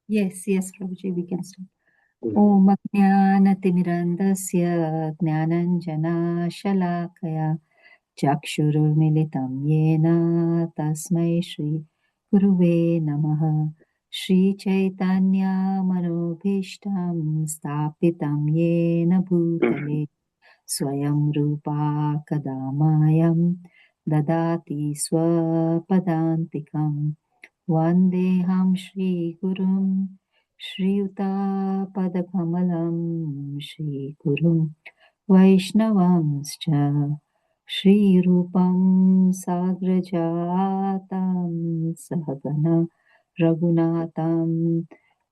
Yes, Prabhuji, we can start. Om Ajnanatimirandasya Jnananjana Shalakaya Chakshurumilitam Yena Tasmai Shri Guruve Namaha Shri Chaitanya Manobhishtam Stapitam Yena Bhutale Swayam Rupa Kadamayam Dadati Swapadantikam Vandeham Shri Gurum Shri Padakamalam Shri Gurum Vaishnavamscha Shri Rupam Sagrajatam Sahagana Raghunatam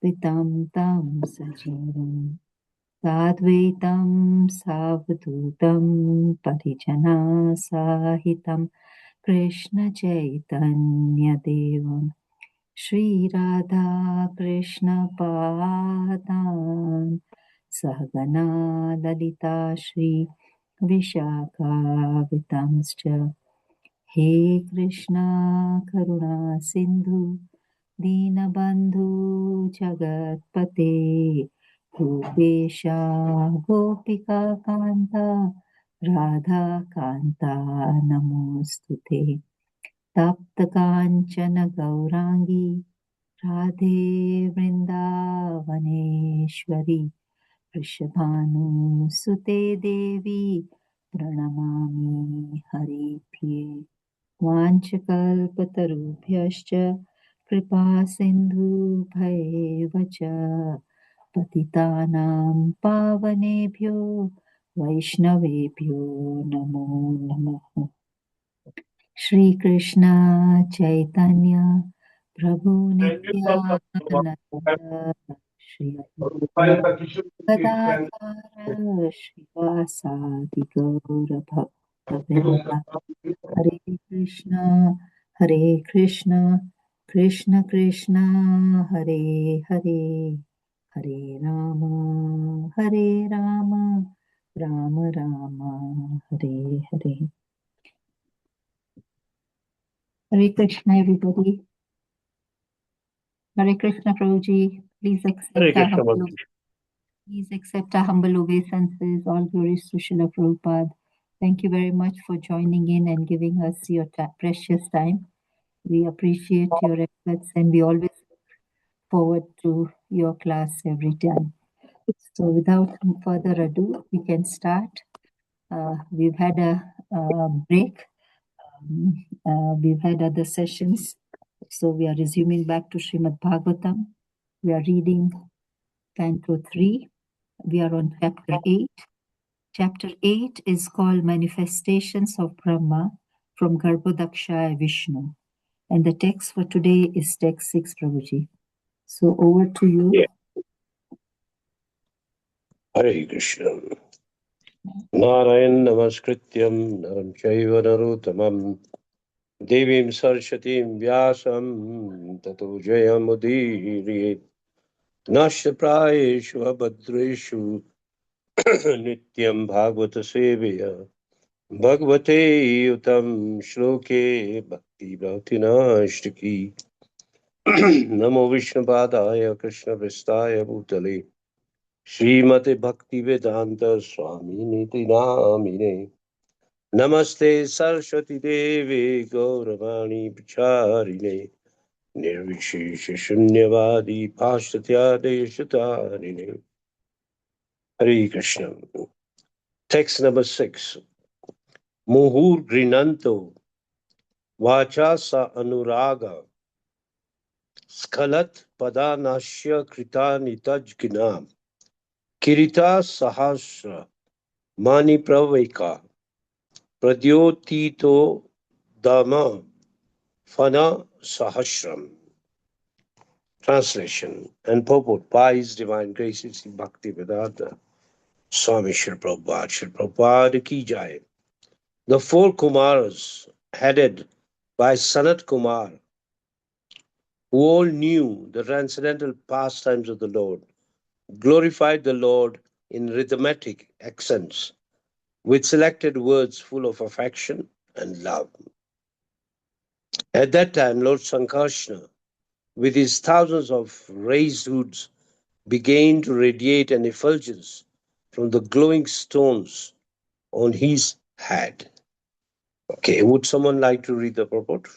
Vitam Tam Sajivam Sadvaitam Savadhutam Parijana Sahitam Krishna Chaitanya Devam Shri Radha Krishna Padam Sahagana Lalita Shri Vishakha Vitamscha He Krishna Karuna Sindhu Dinabandhu Jagatpate Gopesha Gopika Kanta Radha Kanta Namostute Tapta Kanchana Gaurangi Radhe Vrindavaneshwari Rishabhanu Sute Devi Pranamami Hari Priye Vanchakalpatarubhyascha Kripa Sindhu Bhaivacha Patitanam Pavanebhyo Vaishnavebhyo Namo Namaha Shri Krishna Chaitanya Prabhu Nityananda Shri Advaita Gadadhara Srivasadi Gaura Bhakta Hare Krishna Krishna Krishna Hare Hare Hare Rama Rama Rama Hare Hare. Hare Krishna, everybody. Hare Krishna, Prabhuji. Please accept our humble obeisances. All glories to Srila Prabhupada. Thank you very much for joining in and giving us your precious time. We appreciate your efforts and we always look forward to your class every time. So without further ado, we can start. We've had a break. We've had other sessions. So we are resuming back to Srimad Bhagavatam. We are reading Canto 3. We are on Chapter 8. Chapter 8 is called Manifestations of Brahma from Garbhodakshaya Vishnu. And the text for today is text 6, Prabhuji. So over to you. Yeah. Hare Krishna. Narayan Namaskrityam Naram Chaiva Narottamam Devim Saraswatim Vyasam Tato Jayamudiri Nashtaprayeshu Abhadreshu Nityam Bhagavata Seviya Bhagavate Yutam Shloke Bhakti Bhaktinashtaki Namo Vishnupadaya Krishna Vistaya Bhutale Srimate Bhakti Vedanta Swami Niti Namine Namaste Saraswati Devi Gauravani Pacharine Nirvishesha Shunyavadi Pashtya Deshatarine. Hare Krishna. Text number 6. Muhur Grinanto Vacha Sa Anuraga Skalat Padanashya Kritani Tajginam Kirita Sahasra Mani Praveka Pradyotito Dama Fana Sahasram. Translation and purport by His Divine Grace Sri Bhaktivedanta Swami Srila Prabhupada. Srila Prabhupada ki jai. The 4 Kumaras headed by Sanat Kumar, who all knew the transcendental pastimes of the Lord, glorified the Lord in rhythmic accents with selected words full of affection and love. At that time, Lord Sankarsana, with his thousands of raised hoods, began to radiate an effulgence from the glowing stones on his head. Okay, would someone like to read the purport?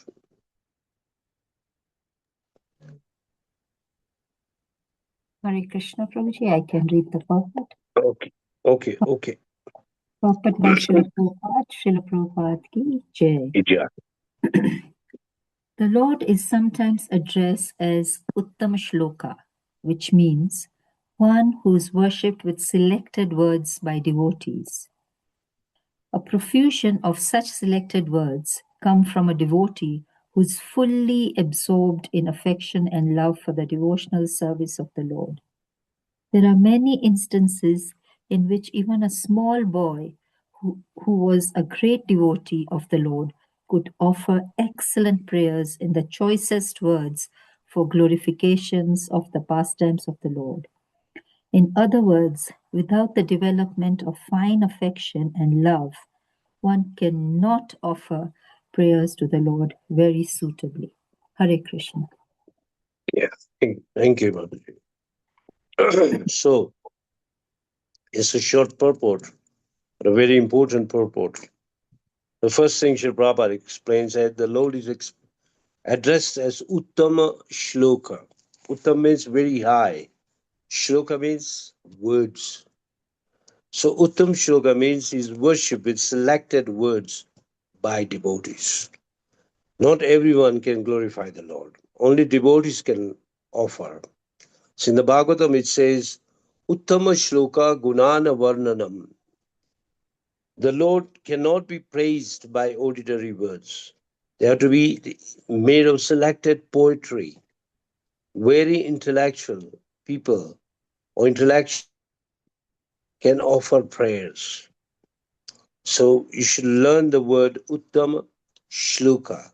Hare Krishna Prabhuji, I can read the purport. Okay, okay. Purport by Srila Prabhupada, Srila Prabhupada ki Jai. Yeah. The Lord is sometimes addressed as Uttama Shloka, which means one who is worshipped with selected words by devotees. A profusion of such selected words come from a devotee who is fully absorbed in affection and love for the devotional service of the Lord. There are many instances in which even a small boy who was a great devotee of the Lord could offer excellent prayers in the choicest words for glorifications of the pastimes of the Lord. In other words, without the development of fine affection and love, one cannot offer prayers to the Lord very suitably. Hare Krishna. Yeah. Thank you, Mataji. So, it's a short purport, but a very important purport. The first thing Sri Prabhupada explains that the Lord is addressed as Uttama Shloka. Uttam means very high. Shloka means words. So Uttam Shloka means is worship with selected words by devotees. Not everyone can glorify the Lord. Only devotees can offer. So in the Bhagavatam it says, Uttama Shloka Gunana Varnanam. The Lord cannot be praised by ordinary words. They have to be made of selected poetry. Very intellectual people or intellectual beings can offer prayers. So you should learn the word Uttam Shloka.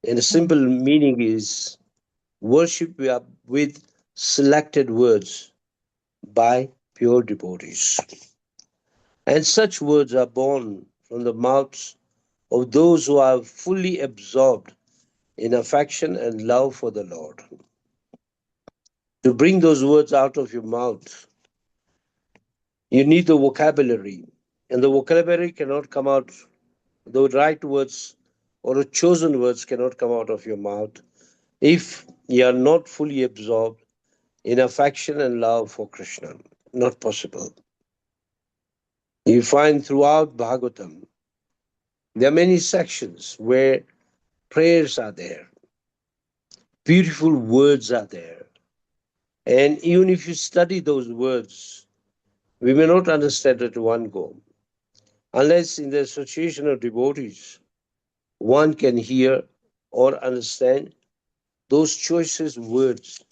And the simple meaning is worship with selected words by pure devotees. And such words are born from the mouths of those who are fully absorbed in affection and love for the Lord. To bring those words out of your mouth, you need the vocabulary. And the vocabulary cannot come out, the right words or the chosen words cannot come out of your mouth if you are not fully absorbed in affection and love for Krishna. Not possible. You find throughout Bhagavatam, there are many sections where prayers are there, beautiful words are there. And even if you study those words, we may not understand it at one go. Unless in the association of devotees, one can hear or understand those choicest words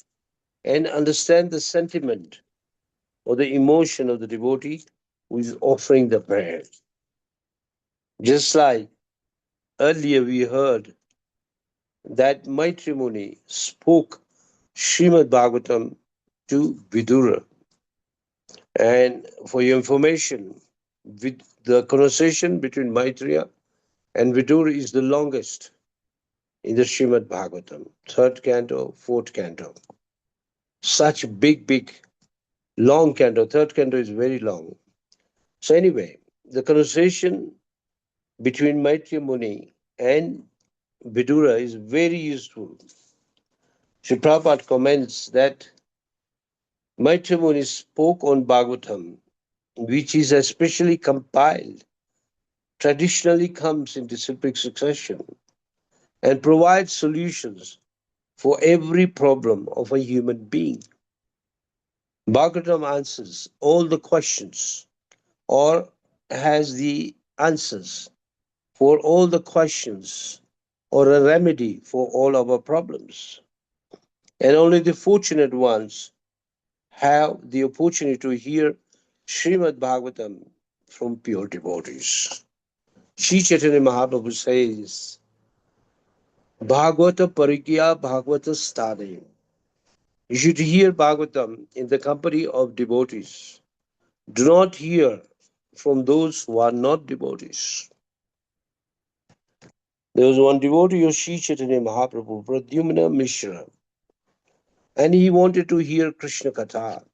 and understand the sentiment or the emotion of the devotee who is offering the prayer. Just like earlier we heard that Maitri Muni spoke Srimad Bhagavatam to Vidura. And for your information, the conversation between Maitreya and Vidura is the longest in the Srimad Bhagavatam, third canto, fourth canto. Such big, long canto. Third canto is very long. So anyway, the conversation between Maitreya Muni and Vidura is very useful. Sri Prabhupada comments that Maitreya Muni spoke on Bhagavatam, which is especially compiled, traditionally comes in disciplic succession, and provides solutions for every problem of a human being. Bhagavatam answers all the questions or has the answers for all the questions or a remedy for all our problems. And only the fortunate ones have the opportunity to hear Srimad Bhagavatam from pure devotees. Sri Chaitanya Mahaprabhu says, Bhagavata Parigya Bhagavata Stade. You should hear Bhagavatam in the company of devotees. Do not hear from those who are not devotees. There was one devotee of Sri Chaitanya Mahaprabhu, Pradyumna Mishra, and he wanted to hear Krishna Katha.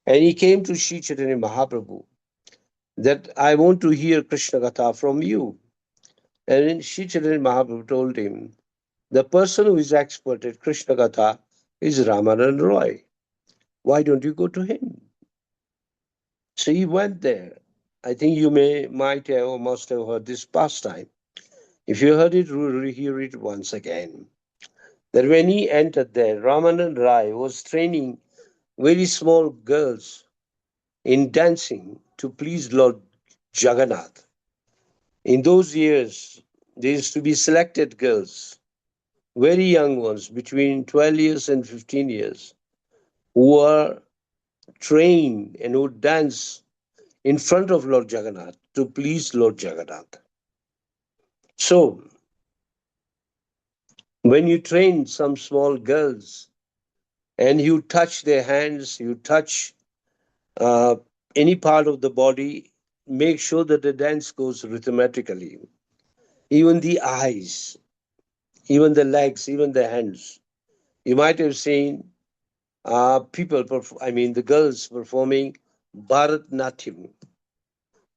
And he came to Sri Chaitanya Mahaprabhu that I want to hear Krishna Katha from you. And then Sri Chaitanya Mahaprabhu told him, the person who is expert at Krishna Katha is Ramanand Roy. Why don't you go to him? So he went there. I think you might have or must have heard this pastime. If you heard it, hear it once again. That when he entered there, Ramanand Rai was training very small girls in dancing to please Lord Jagannath. In those years, there used to be selected girls, very young ones, between 12 years and 15 years, who were trained and would dance in front of Lord Jagannath to please Lord Jagannath. So, when you train some small girls and you touch their hands, you touch uh, any part of the body, make sure that the dance goes rhythmically. Even the eyes, even the legs, even the hands. You might have seen the girls performing Bharatnatyam.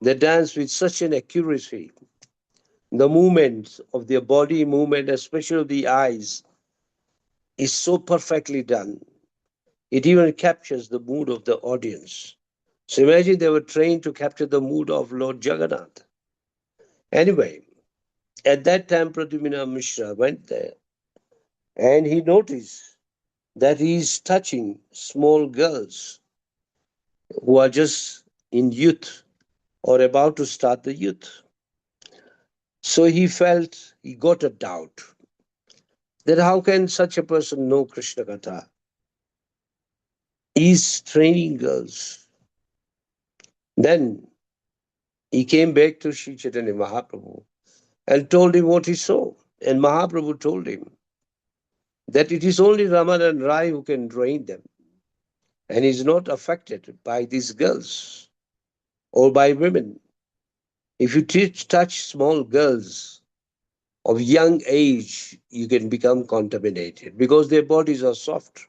They dance with such an accuracy. The movement of their body movement, especially of the eyes, is so perfectly done. It even captures the mood of the audience. So imagine they were trained to capture the mood of Lord Jagannath. Anyway, at that time, Pradyumna Mishra went there and he noticed that he is touching small girls who are just in youth or about to start the youth. So he felt, he got a doubt that how can such a person know Krishna Katha? He's training girls. Then he came back to Sri Chaitanya Mahaprabhu and told him what he saw. And Mahaprabhu told him that it is only Ramanan Rai who can train them and is not affected by these girls or by women. If you touch small girls of young age, you can become contaminated because their bodies are soft.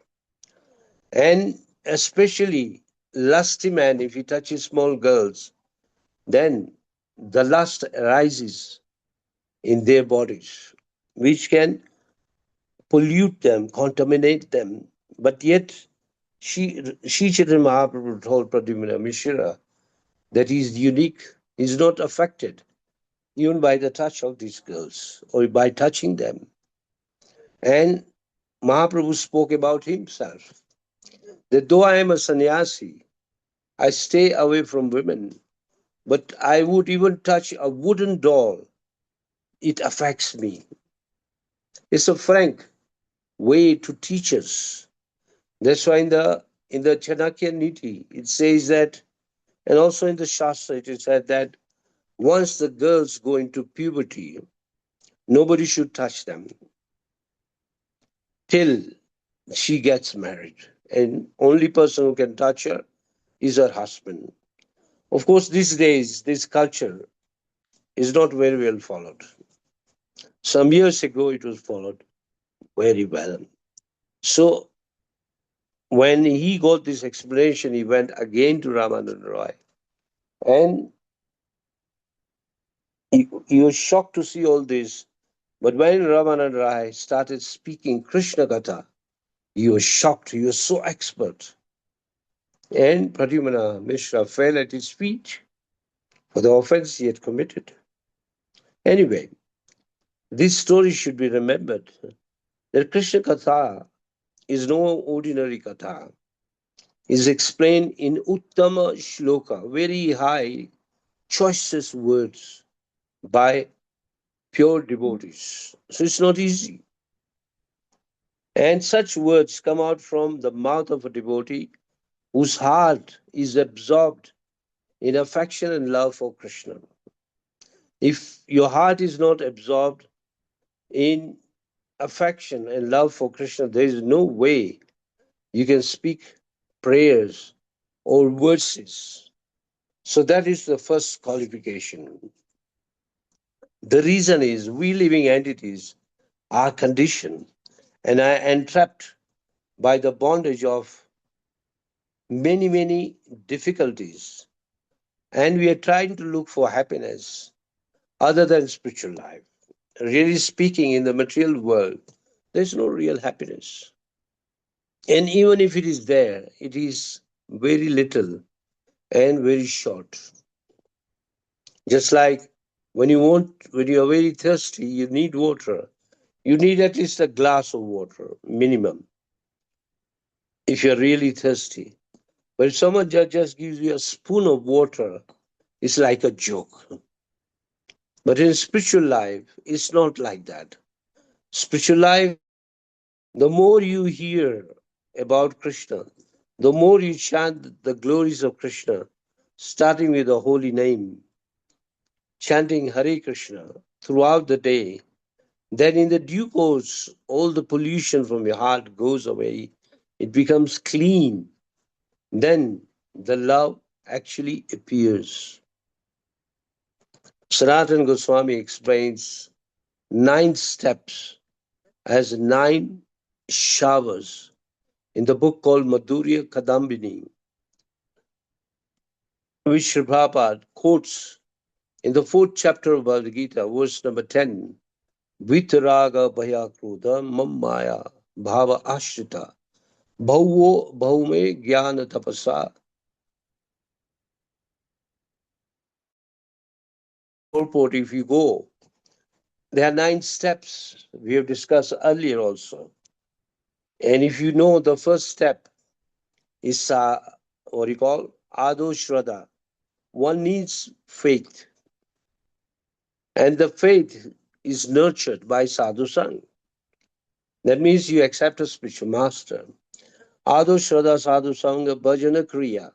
And especially lusty man, if he touches small girls, then the lust arises in their bodies, which can pollute them, contaminate them. But yet, Sri Chaitanya Mahaprabhu told Pradyumna Mishra that he is unique, he is not affected even by the touch of these girls or by touching them. And Mahaprabhu spoke about himself that though I am a sannyasi, I stay away from women, but I would even touch a wooden doll. It affects me. It's a frank way to teach us. That's why in the Chanakya Niti, it says that, and also in the Shastra, it is said that once the girls go into puberty, nobody should touch them till she gets married. And only person who can touch her is her husband. Of course, these days, this culture is not very well followed. Some years ago, it was followed very well. So when he got this explanation, he went again to Ramanand Roy. And he was shocked to see all this. But when Ramanand Roy started speaking Krishna Katha, he was shocked. He was so expert. And Pradyumna Mishra fell at his feet for the offense he had committed. Anyway, this story should be remembered that Krishna Katha is no ordinary Katha. It is explained in Uttama Shloka, very high, choicest words by pure devotees. So it's not easy. And such words come out from the mouth of a devotee whose heart is absorbed in affection and love for Krishna. If your heart is not absorbed in affection and love for Krishna, there is no way you can speak prayers or verses. So that is the first qualification. The reason is we living entities are conditioned and are entrapped by the bondage of many difficulties. And we are trying to look for happiness other than spiritual life. Really speaking, in the material world, there's no real happiness. And even if it is there, it is very little and very short. Just like when you are very thirsty, you need water. You need at least a glass of water, minimum, if you're really thirsty. But if someone just gives you a spoon of water, it's like a joke. But in spiritual life, it's not like that. Spiritual life, the more you hear about Krishna, the more you chant the glories of Krishna, starting with the holy name, chanting Hare Krishna throughout the day, then in the due course, all the pollution from your heart goes away. It becomes clean. Then the love actually appears. Sanatana Goswami explains 9 steps as 9 showers in the book called Madhurya Kadambini, which Sri Prabhupada quotes in the 4th chapter of Bhagavad Gita, verse number 10. Vitaraga bhaya krodha mammaya bhava ashrita bhavo bhaume jnana tapasa. Purport, if you go, there are 9 steps we have discussed earlier also. And if you know, the first step is what you call Ado Shraddha. One needs faith. And the faith is nurtured by sadhu sang. That means you accept a spiritual master. Ado Shraddha Sadhu Sangha Bhajana Kriya.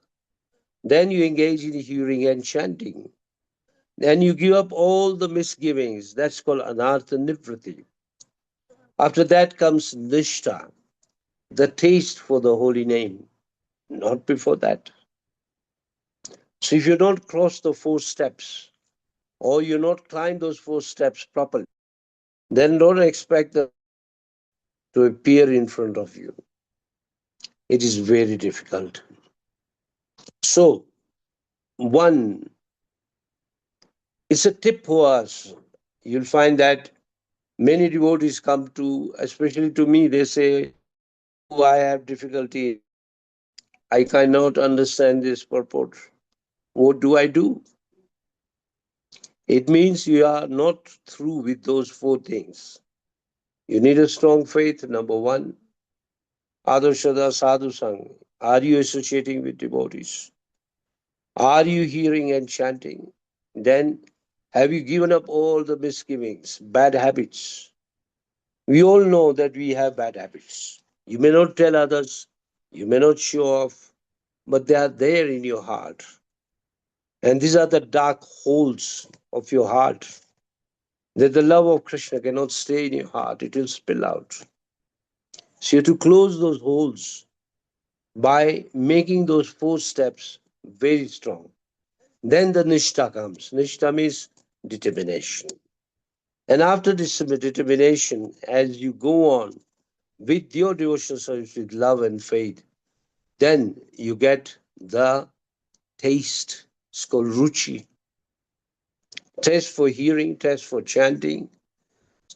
Then you engage in hearing and chanting. Then you give up all the misgivings. That's called Anartha Nivriti. After that comes Nishta, the taste for the holy name. Not before that. So if you don't cross the 4 steps, or you not climb those 4 steps properly, then don't expect the to appear in front of you. It is very difficult. So, one, it's a tip for us. You'll find that many devotees come to, especially to me, they say, oh, I have difficulty. I cannot understand this purport. What do I do? It means you are not through with those 4 things. You need a strong faith, number one. Adarshada sadhu sang. Are you associating with devotees? Are you hearing and chanting? Then have you given up all the misgivings, bad habits? We all know that we have bad habits. You may not tell others, you may not show off, but they are there in your heart. And these are the dark holes of your heart, that the love of Krishna cannot stay in your heart, it will spill out. So you have to close those holes by making those 4 steps very strong. Then the Nishta comes. Nishta means determination. And after this determination, as you go on with your devotional service with love and faith, then you get the taste. It's called ruchi. Taste for hearing, taste for chanting,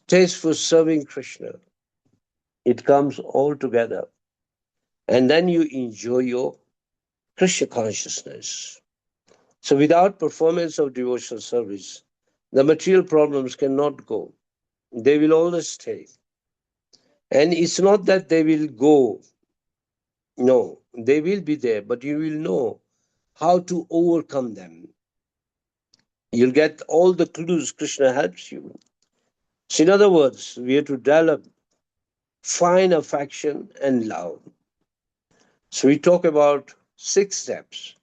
taste for serving Krishna. It comes all together. And then you enjoy your Krishna consciousness. So without performance of devotional service, the material problems cannot go. They will always stay. And it's not that they will go. No, they will be there, but you will know how to overcome them. You'll get all the clues Krishna helps you. So in other words, we have to develop fine affection and love. So we talk about 6 steps.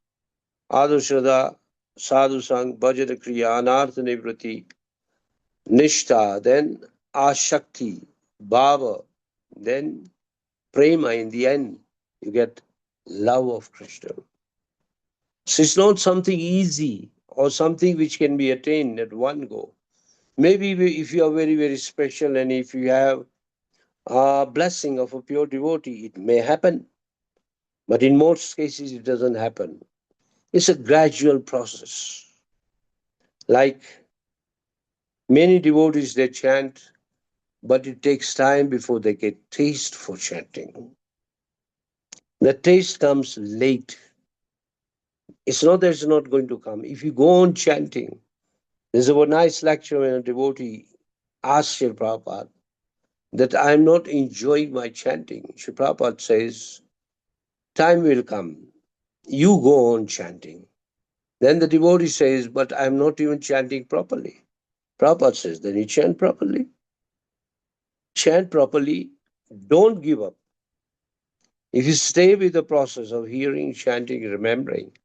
Adu Shraddha, Sadhu Sang, Bhajana Kriya, Anartha Nivriti, Nishta, then Ashakti, Bhava, then Prema. In the end, you get love of Krishna. So it's not something easy or something which can be attained at one go. Maybe if you are very, very special and if you have a blessing of a pure devotee, it may happen. But in most cases, it doesn't happen. It's a gradual process. Like many devotees, they chant, but it takes time before they get taste for chanting. The taste comes late. It's not that it's not going to come. If you go on chanting, there's a nice lecture when a devotee asks Srila Prabhupada that I'm not enjoying my chanting. Srila Prabhupada says, time will come. You go on chanting. Then the devotee says, but I'm not even chanting properly. Prabhupada says, then you chant properly. Chant properly. Don't give up. If you stay with the process of hearing, chanting, remembering,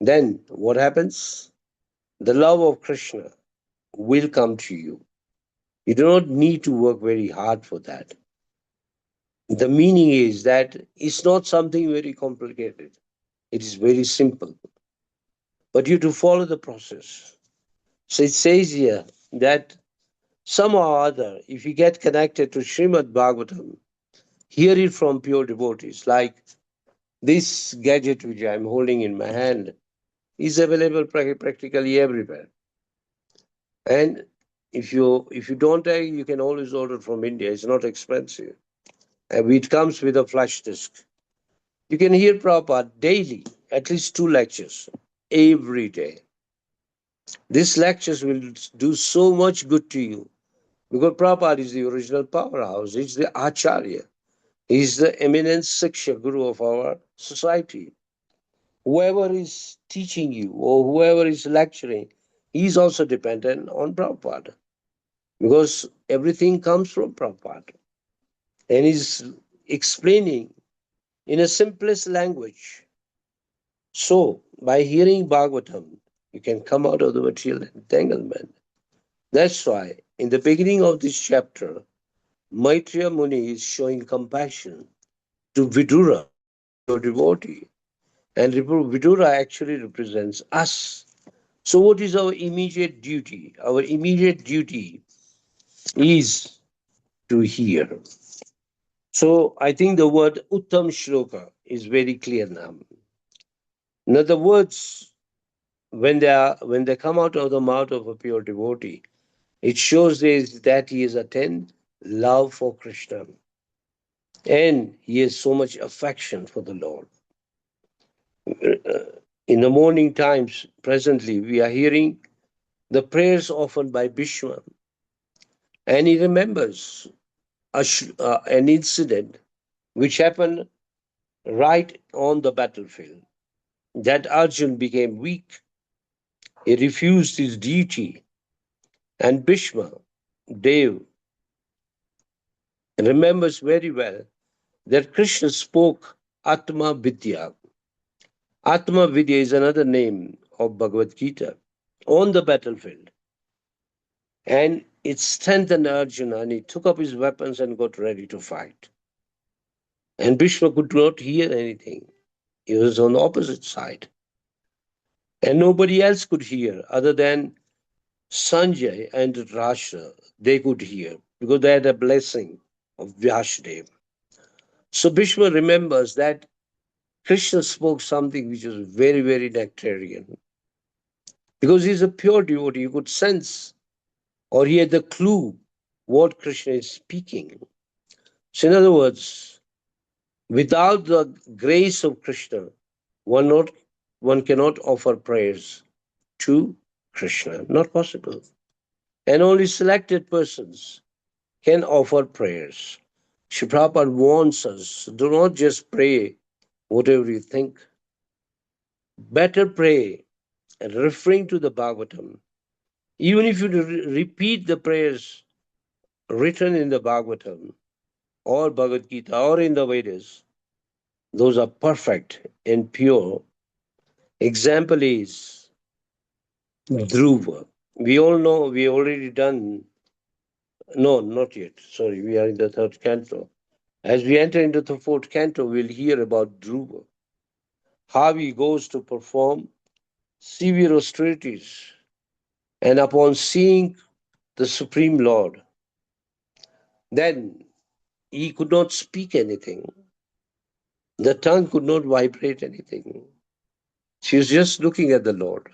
then what happens? The love of Krishna will come to you. You do not need to work very hard for that. The meaning is that it's not something very complicated. It is very simple. But you have to follow the process. So it says here that somehow or other, if you get connected to Srimad Bhagavatam, hear it from pure devotees, like this gadget which I'm holding in my hand is available practically everywhere. And if you don't take, you can always order from India. It's not expensive. And it comes with a flash disk. You can hear Prabhupada daily, at least 2 lectures every day. These lectures will do so much good to you because Prabhupada is the original powerhouse. He's the Acharya. He's the eminent Siksha Guru of our society. Whoever is teaching you or whoever is lecturing, he's also dependent on Prabhupada because everything comes from Prabhupada. And he's explaining in a simplest language. So, by hearing Bhagavatam, you can come out of the material entanglement. That's why, in the beginning of this chapter, Maitreya Muni is showing compassion to Vidura, a pure devotee. And Vidura actually represents us. So, what is our immediate duty? Our immediate duty is to hear. So, I think the word Uttam Shloka is very clear now. Now, the words, when they come out of the mouth of a pure devotee, it shows that he is attained love for Krishna and he has so much affection for the Lord. In the morning times, presently, we are hearing the prayers offered by Bhishma, and he remembers an incident which happened right on the battlefield. That Arjun became weak, he refused his duty, and Bhishma, Dev, remembers very well that Krishna spoke Atma Vidya. Atma Vidya is another name of Bhagavad Gita on the battlefield. And it strengthened Arjuna, and he took up his weapons and got ready to fight. And Bhishma could not hear anything. He was on the opposite side. And nobody else could hear other than Sanjay and Rashtra. They could hear because they had a blessing of Vyasdev. So Bhishma remembers that Krishna spoke something which was very, very nectarian. Because he's a pure devotee, you could sense or he had the clue what Krishna is speaking. So, in other words, without the grace of Krishna, one, not, one cannot offer prayers to Krishna. Not possible. And only selected persons can offer prayers. Shri Prabhupada warns us do not just pray whatever you think. Better pray referring to the Bhagavatam. Even if you repeat the prayers written in the Bhagavatam or Bhagavad Gita or in the Vedas, those are perfect and pure. Example is Dhruva. We all know we already done, no, not yet. Sorry, we are in the third canto. As we enter into the fourth canto, we'll hear about Dhruva, how he goes to perform severe austerities. And upon seeing the Supreme Lord, then he could not speak anything. The tongue could not vibrate anything. She was just looking at the Lord.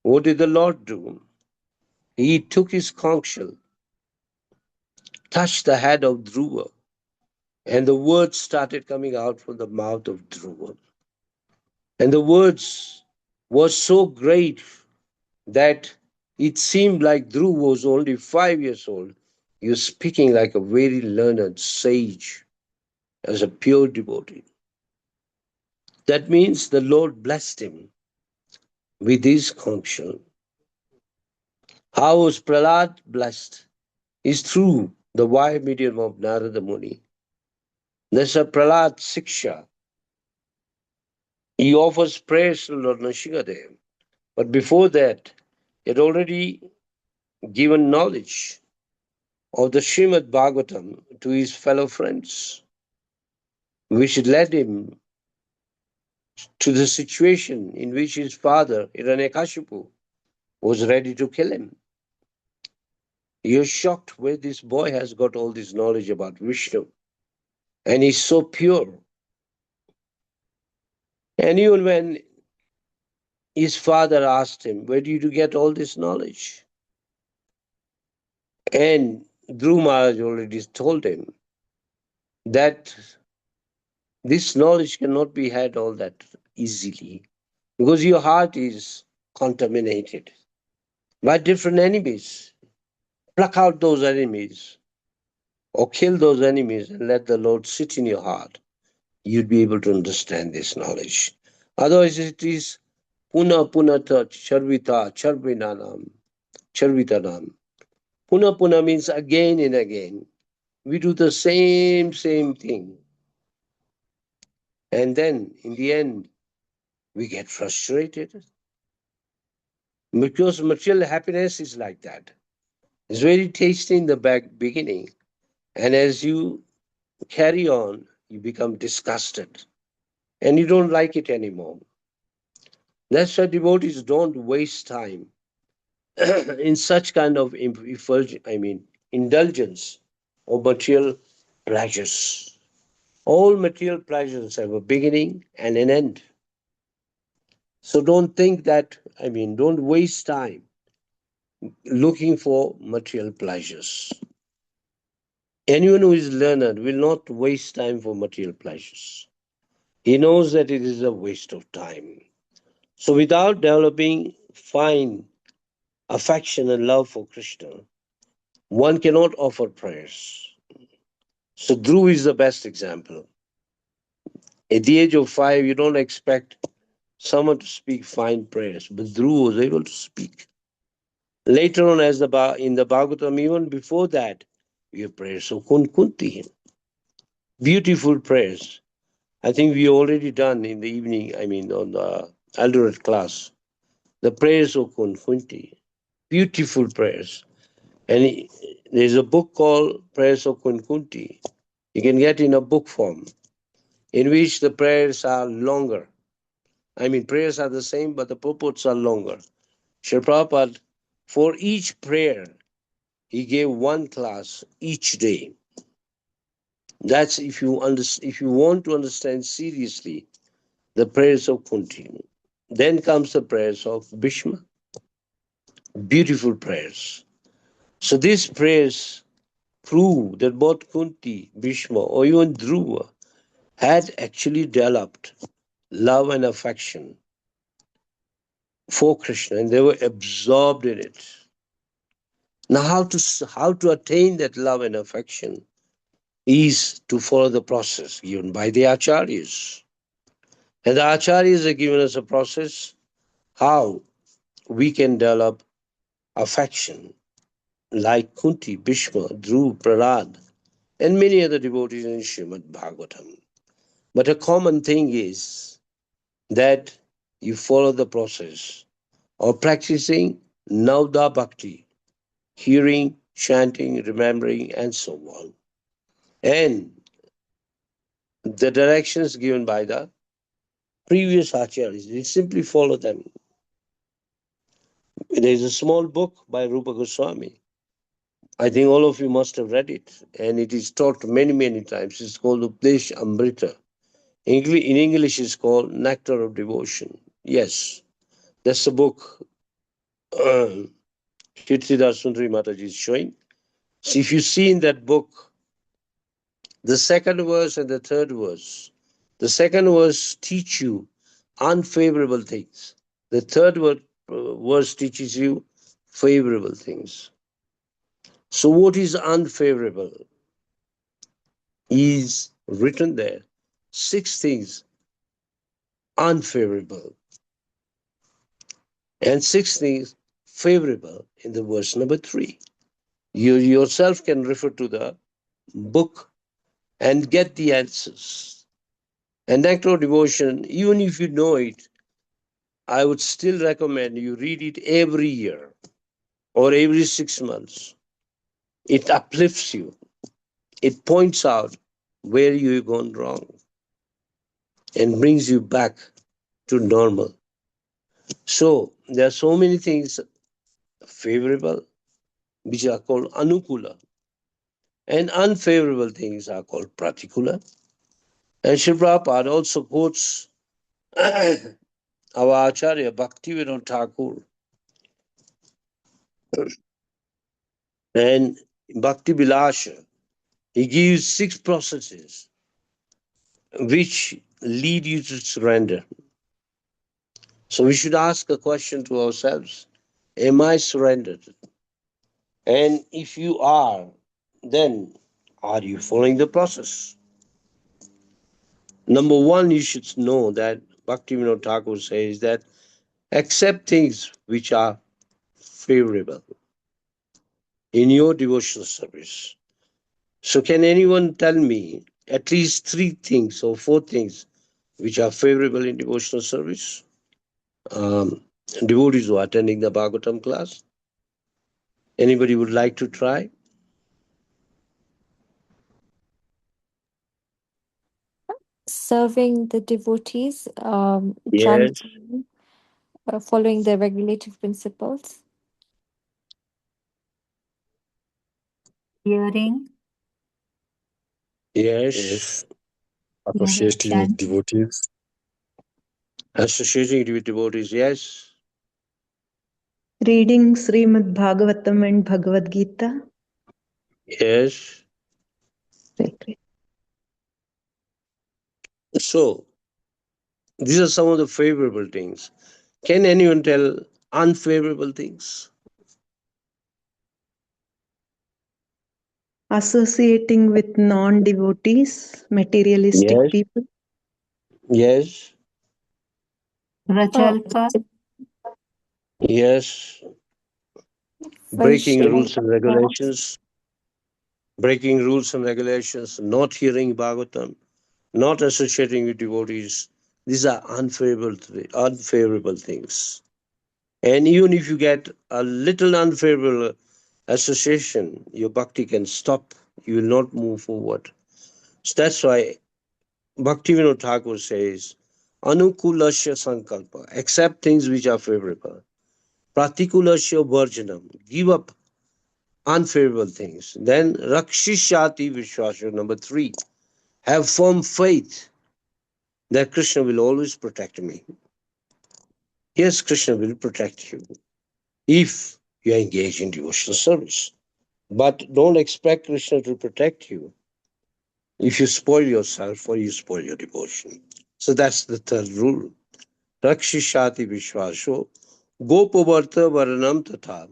What did the Lord do? He took his conch shell, touched the head of Dhruva, and the words started coming out from the mouth of Dhruva. And the words were so great that it seemed like Dhruva was only 5 years old. He was speaking like a very learned sage, as a pure devotee. That means the Lord blessed him with his conch shell. How was Prahlad blessed? Is through the wire medium of Narada Muni. There's a Prahlad Siksha. He offers prayers to Lord Nrsimhadev. But before that, he had already given knowledge of the Srimad Bhagavatam to his fellow friends, which led him to the situation in which his father, Hiranyakashipu, was ready to kill him. You're shocked where this boy has got all this knowledge about Vishnu. And he's so pure. And even when his father asked him, where did you get all this knowledge? And Dhruv Maharaj already told him that this knowledge cannot be had all that easily because your heart is contaminated by different enemies. Pluck out those enemies or kill those enemies and let the Lord sit in your heart. You'd be able to understand this knowledge. Otherwise, it is puna punata charvita charvinanam charvitanam. Puna puna means again and again. We do the same thing. And then in the end, we get frustrated. Because material happiness is like that. It's very tasty in the beginning. And as you carry on, you become disgusted. And you don't like it anymore. That's why devotees don't waste time in such kind of indulgence or material pleasures. All material pleasures have a beginning and an end. So don't think that, don't waste time looking for material pleasures. Anyone who is learned will not waste time for material pleasures. He knows that it is a waste of time. So without developing fine affection and love for Krishna, one cannot offer prayers. So Dhruv is the best example. At the age of 5, you don't expect someone to speak fine prayers, but Dhruv was able to speak. Later on, in the Bhagavatam, even before that, we have prayers of Kunti. Beautiful prayers. I think we already done in the evening, on the Eldoret class, the prayers of Kunti. Beautiful prayers. And there's a book called Prayers of Kunti. You can get in a book form in which the prayers are longer. Prayers are the same, but the purports are longer. Srila Prabhupada, for each prayer, he gave one class each day. That's if you want to understand seriously the prayers of Kunti. Then comes the prayers of Bhishma. Beautiful prayers. So these prayers prove that both Kunti, Bhishma, or even Dhruva had actually developed love and affection for Krishna, and they were absorbed in it. Now, how to attain that love and affection is to follow the process given by the acharyas. And the acharyas have given us a process how we can develop affection like Kunti, Bhishma, Dhruv, Prahlad, and many other devotees in Srimad Bhagavatam. But a common thing is that you follow the process of practicing Navda Bhakti, hearing, chanting, remembering, and so on. And the directions given by the previous acharyas, we simply follow them. There is a small book by Rupa Goswami I think all of you must have read it, and it is taught many, many times. It's called Updesh Amrita. In English, it's called Nectar of Devotion. Yes, that's the book Kirtidar Sundari Mataji is showing. So if you see in that book, the second verse and the third verse, the second verse teach you unfavorable things. The third verse teaches you favorable things. So what is unfavorable is written there. Six things unfavorable and six things favorable in the verse number 3. You yourself can refer to the book and get the answers. And Nectar of Devotion, even if you know it, I would still recommend you read it every year or every 6 months. It uplifts you. It points out where you've gone wrong and brings you back to normal. So there are so many things favorable, which are called anukula, and unfavorable things are called pratikula. And Srila Prabhupada also quotes our Acharya Bhaktivinoda Thakur and Bhakti Vilasha. He gives 6 processes which lead you to surrender. So we should ask a question to ourselves: am I surrendered? And if you are, then are you following the process? Number one, you should know that Bhaktivinoda Thakur says that accept things which are favorable in your devotional service. So, can anyone tell me at least 3 things or 4 things which are favorable in devotional service? Um, Devotees who are attending the Bhagavatam class. Anybody would like to try? Serving the devotees, Yes, chanting, following the regulative principles. Hearing, yes. Yes, hearing associating with chant, devotees. Associating with devotees, yes, Reading Srimad Bhagavatam and Bhagavad Gita. yes. Right. So, these are some of the favorable things. Can anyone tell unfavorable things? Associating with non-devotees, materialistic Yes, people. yes, Uh, Rajalpa, yes. Breaking rules and Vaishnava. regulations, breaking rules and regulations, not hearing Bhagavatam, not associating with devotees. These are unfavorable things. And even if you get a little unfavorable association, your bhakti can stop. You will not move forward. So that's why Bhaktivinoda Thakur says, Anukulasya sankalpa, accept things which are favorable. Pratikulasya varjanam, give up unfavorable things. Then Rakshishati Vishwasya, number 3, have firm faith that Krishna will always protect me. Yes, Krishna will protect you if you are engaged in devotional service. But don't expect Krishna to protect you if you spoil yourself or you spoil your devotion. So that's the third rule. Rakshishati Vishwasho, Gopavarta Varanam Tatha.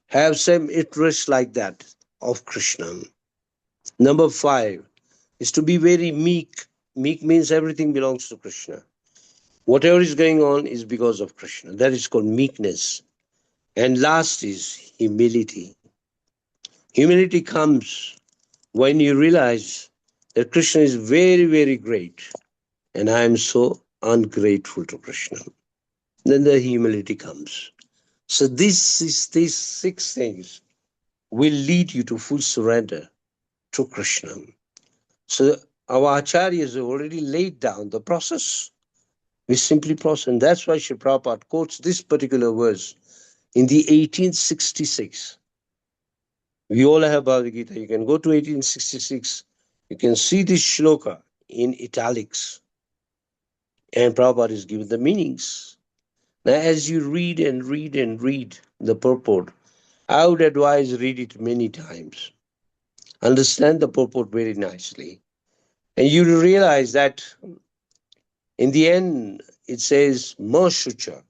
Have same interest like that of Krishna. Number 5 is to be very meek. Meek means everything belongs to Krishna. Whatever is going on is because of Krishna. That is called meekness. And last is humility. Humility comes when you realize that Krishna is very, very great and I am so ungrateful to Krishna. Then the humility comes. So these 6 things will lead you to full surrender to Krishna. So our acharyas have already laid down the process. We simply process. And that's why Sri Prabhupada quotes this particular verse in the 1866. We all have Bhagavad Gita. You can go to 1866. You can see this shloka in italics. And Prabhupada is giving the meanings. Now, as you read and read and read the purport, I would advise read it many times. Understand the purport very nicely. And you will realize that in the end, it says, Ma Shucha.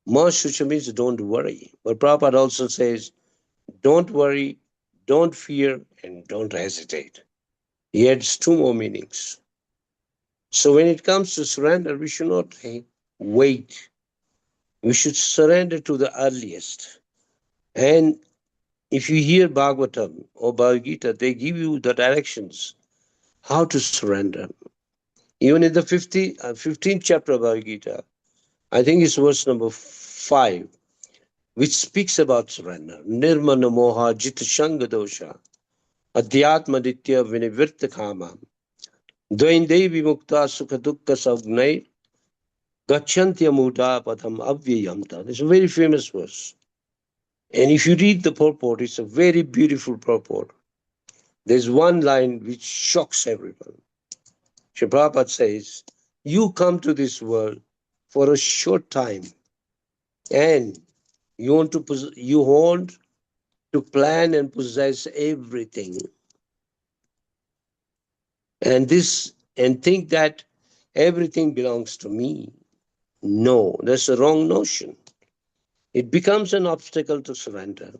Ma Shucha means don't worry. But Prabhupada also says, don't worry, don't fear, and don't hesitate. He adds two more meanings. So when it comes to surrender, we should not wait. We should surrender to the earliest. And if you hear Bhagavatam or Bhagavad Gita, they give you the directions how to surrender. Even in the 15th chapter of Bhagavad Gita, I think it's verse number 5, which speaks about surrender. Nirmana moha jita shanga dosha adhyatma ditya vinivirta kama dvainde vimukta sukha dukkha sagnai gacchantya muta patham avyayamta. It's a very famous verse. And if you read the purport, it's a very beautiful purport. There's one line which shocks everyone. Srila Prabhupada says, you come to this world for a short time and you want to plan and possess everything. And think that everything belongs to me. No, that's a wrong notion. It becomes an obstacle to surrender.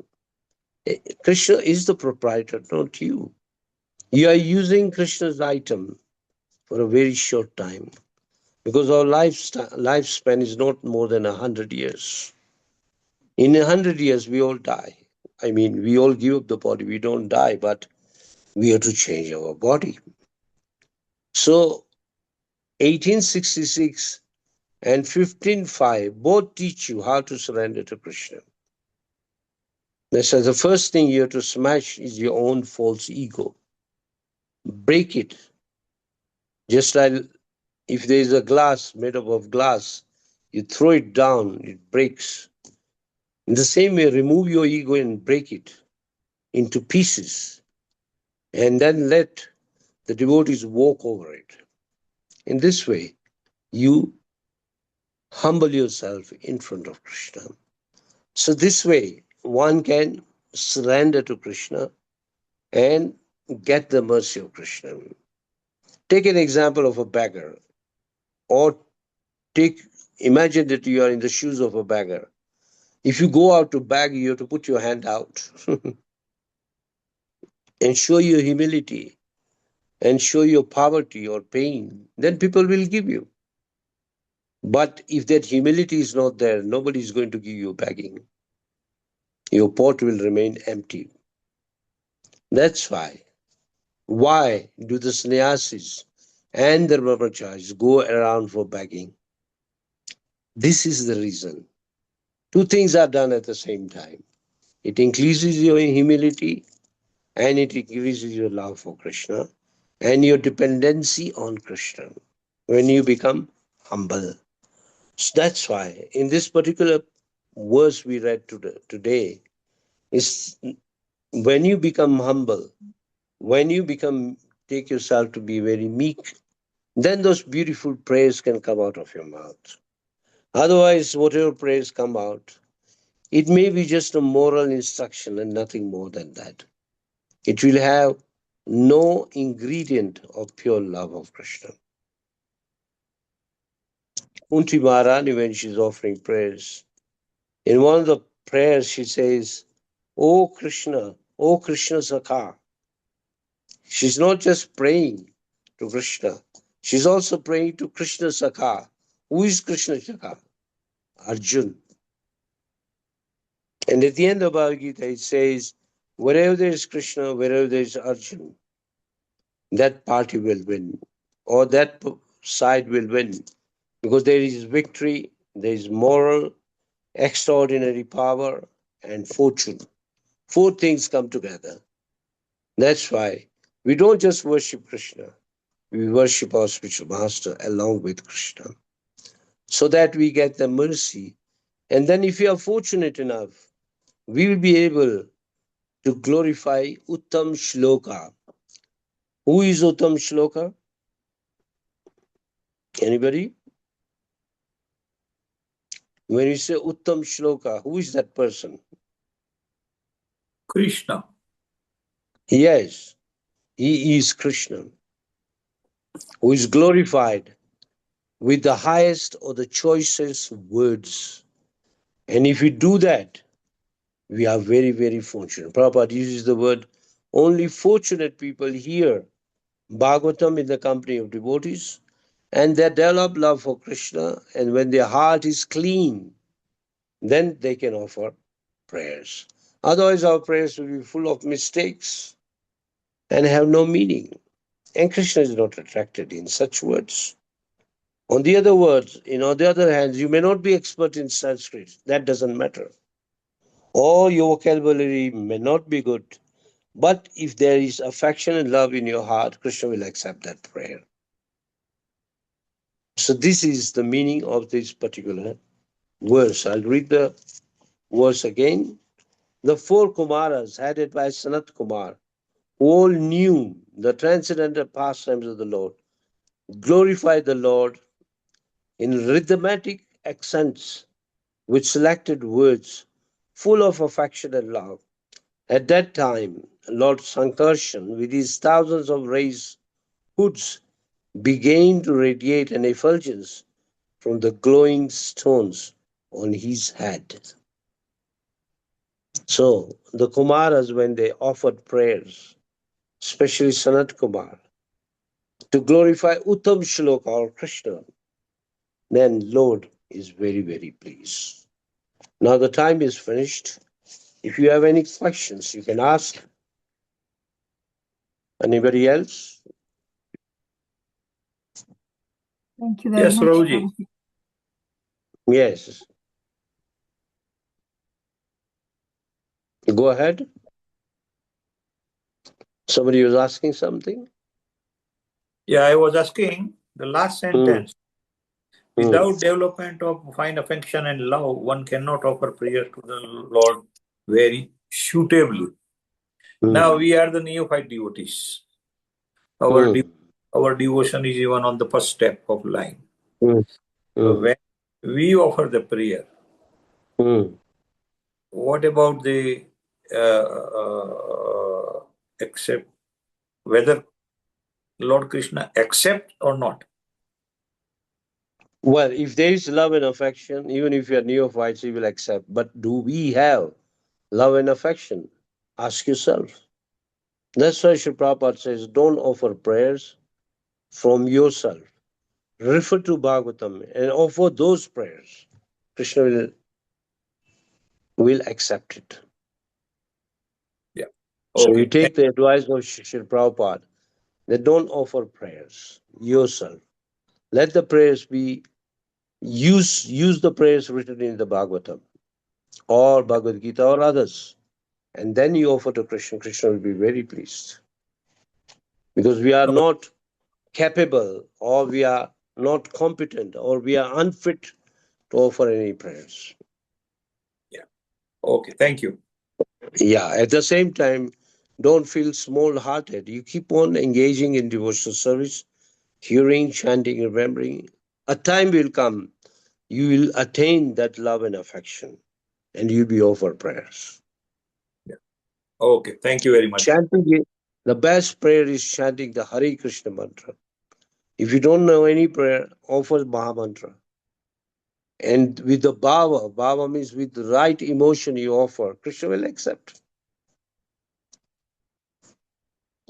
Krishna is the proprietor, not you. You are using Krishna's item for a very short time because our lifespan is not more than 100 years. In 100 years, we all die. I mean, we all give up the body. We don't die, but we have to change our body. So 1866 and 15.5 both teach you how to surrender to Krishna. So the first thing you have to smash is your own false ego. Break it. Just like if there is a glass made up of glass, you throw it down, it breaks. In the same way, remove your ego and break it into pieces. And then let the devotees walk over it. In this way, you humble yourself in front of Krishna. So this way, one can surrender to Krishna and get the mercy of Krishna. Take an example of a beggar, or imagine that you are in the shoes of a beggar. If you go out to beg, you have to put your hand out and show your humility and show your poverty or pain. Then people will give you. But if that humility is not there, nobody is going to give you begging. Your pot will remain empty. That's why. Why do the sannyasis and the brahmacharis go around for begging? This is the reason. Two things are done at the same time. It increases your humility and it increases your love for Krishna and your dependency on Krishna when you become humble. So that's why in this particular verse we read today, is when you become humble, when you take yourself to be very meek, then those beautiful prayers can come out of your mouth. Otherwise, whatever prayers come out, it may be just a moral instruction and nothing more than that. It will have no ingredient of pure love of Krishna. Kunti Maharani, when she's offering prayers, in one of the prayers she says, O Krishna Sakha. She's not just praying to Krishna, she's also praying to Krishna Sakha. Who is Krishna Sakha? Arjun. And at the end of Bhagavad Gita, it says, wherever there is Krishna, wherever there is Arjun, that party will win, or that side will win, because there is victory, there is moral, extraordinary power, and fortune. Four things come together. That's why we don't just worship Krishna, we worship our spiritual master along with Krishna, so that we get the mercy. And then if we are fortunate enough, we will be able to glorify Uttam Shloka. Who is Uttam Shloka? Anybody? When you say Uttam Shloka, who is that person? Krishna. Yes, he is Krishna, who is glorified with the highest or the choicest words. And if we do that, we are very, very fortunate. Prabhupada uses the word, only fortunate people hear Bhagavatam in the company of devotees, and they develop love for Krishna, and when their heart is clean, then they can offer prayers. Otherwise, our prayers will be full of mistakes and have no meaning. And Krishna is not attracted in such words. On the other hand, you may not be expert in Sanskrit. That doesn't matter. Or your vocabulary may not be good. But if there is affection and love in your heart, Krishna will accept that prayer. So this is the meaning of this particular verse. I'll read the verse again. The four Kumaras, headed by Sanat Kumar, who all knew the transcendental pastimes of the Lord, glorified the Lord in rhythmic accents with selected words full of affection and love. At that time, Lord Sankarshan, with his thousands of raised hoods, began to radiate an effulgence from the glowing stones on his head. So the Kumaras, when they offered prayers, especially Sanat Kumar, to glorify Uttam Shloka or Krishna, then Lord is very, very pleased. Now the time is finished. If you have any questions, you can ask. Anybody else? Thank you very Yes, much. Prabhuji. Prabhuji. Yes. Go ahead. Somebody was asking something? Yeah, I was asking the last sentence. Without development of fine affection and love, one cannot offer prayer to the Lord very suitably. Now we are the neophyte devotees. Our devotion is even on the first step of line. So when we offer the prayer, what about the accept, whether Lord Krishna accept or not? Well, if there is love and affection, even if you are neophytes, he will accept. But do we have love and affection? Ask yourself. That's why Sri Prabhupada says, don't offer prayers from yourself. Refer to Bhagavatam and offer those prayers. Krishna will accept it. Yeah. So Okay. you take the advice of Sri Prabhupada that don't offer prayers yourself. Let the prayers be, use the prayers written in the Bhagavatam or Bhagavad Gita or others. And then you offer to Krishna. Krishna will be very pleased. Because we are not capable, or we are not competent, or we are unfit to offer any prayers. Yeah. Okay. Thank you. Yeah. At the same time, don't feel small-hearted. You keep on engaging in devotional service, hearing, chanting, remembering. A time will come, you will attain that love and affection, and you'll be offered prayers. Yeah. Okay. Thank you very much. Chanting, the best prayer is chanting the Hare Krishna mantra. If you don't know any prayer, offer Maha Mantra. And with the bhava means with the right emotion you offer, Krishna will accept.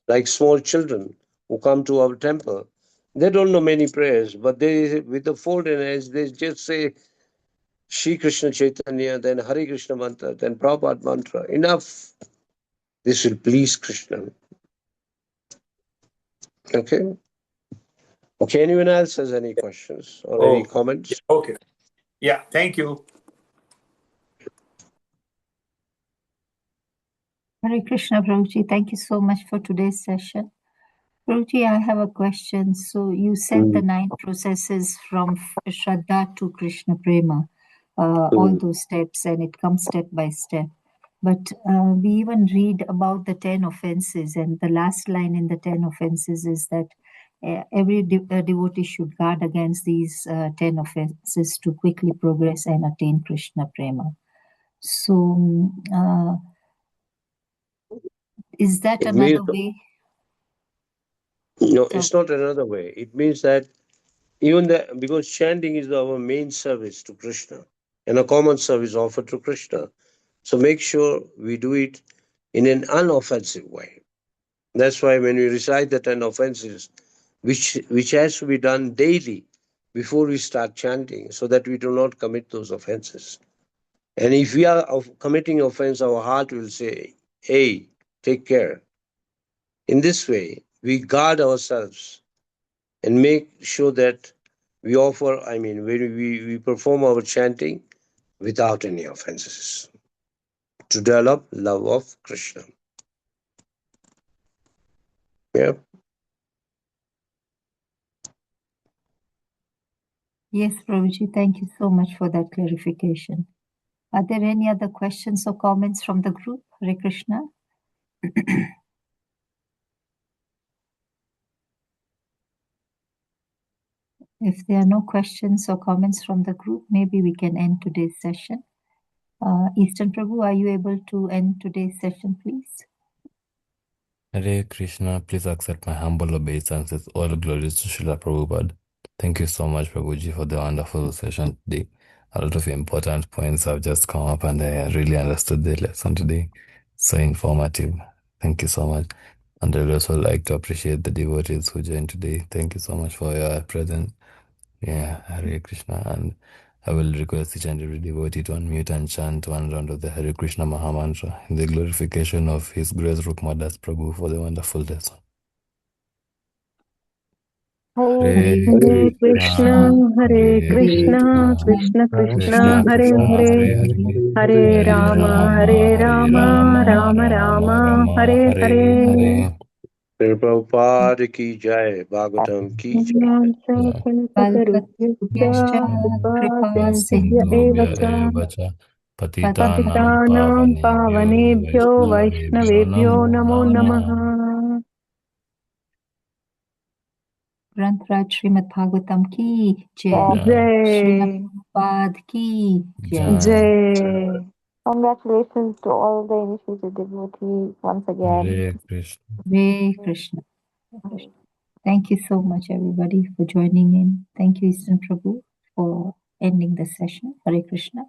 Like small children who come to our temple, they don't know many prayers, but they, with the folded hands, they just say Shri Krishna Chaitanya, then Hare Krishna mantra, then Prabhupada mantra. Enough. This will please Krishna. Okay? Okay, anyone else has any questions or any comments? Okay. Yeah. Thank you. Hare Krishna, Prabhuji. Thank you so much for today's session. Prabhuji, I have a question. So you said the 9 processes from Shraddha to Krishna Prema, all those steps, and it comes step by step. But we even read about the 10 offenses, and the last line in the 10 offenses is that every devotee should guard against these 10 offenses to quickly progress and attain Krishna Prema. So, is that It another means, way? no, it's not another way. It means that even that, because chanting is our main service to Krishna and a common service offered to Krishna. So make sure we do it in an unoffensive way. That's why when we recite the 10 offenses, which has to be done daily before we start chanting, so that we do not commit those offenses. And if we are committing offense, our heart will say, hey, take care. In this way, we guard ourselves and make sure that we offer, when we perform our chanting without any offenses to develop love of Krishna. Yeah. Yes, Prabhuji, thank you so much for that clarification. Are there any other questions or comments from the group? Hare Krishna. If there are no questions or comments from the group, maybe we can end today's session. Eastern Prabhu, are you able to end today's session, please? Hare Krishna, please accept my humble obeisances. All glories to Srila Prabhupada. Thank you so much, Prabhuji, for the wonderful session today. A lot of important points have just come up, and I really understood the lesson today. So informative. Thank you so much. And I would also like to appreciate the devotees who joined today. Thank you so much for your presence. Yeah, Hare Krishna. And I will request each and every devotee to unmute and chant one round of the Hare Krishna Mahamantra in the glorification of His Grace Rukma Prabhu for the wonderful lesson. Hare Hare Krishna, Hare Krishna, Krishna Krishna, Hare Hare, Hare Rama, Rama Rama, Hare Hare. Prabhupada ki jai, Bhagavatam ki jai. Kalpatarukyascha kripa sindhubhyo Patitanam Patitanam pavanebhyo pavanebhyo Vaishnavebhyo Vaishnavebhyo namo Namo namaha. Namaha. Granth Srimad Bhagavatam ki jai. Jai. Srila Prabhupada ki jai. Jai. Congratulations to all the initiated devotees once again. Hare Krishna. Hare Krishna. Thank you so much, everybody, for joining in. Thank you, Eastern Prabhu, for ending the session. Hare Krishna.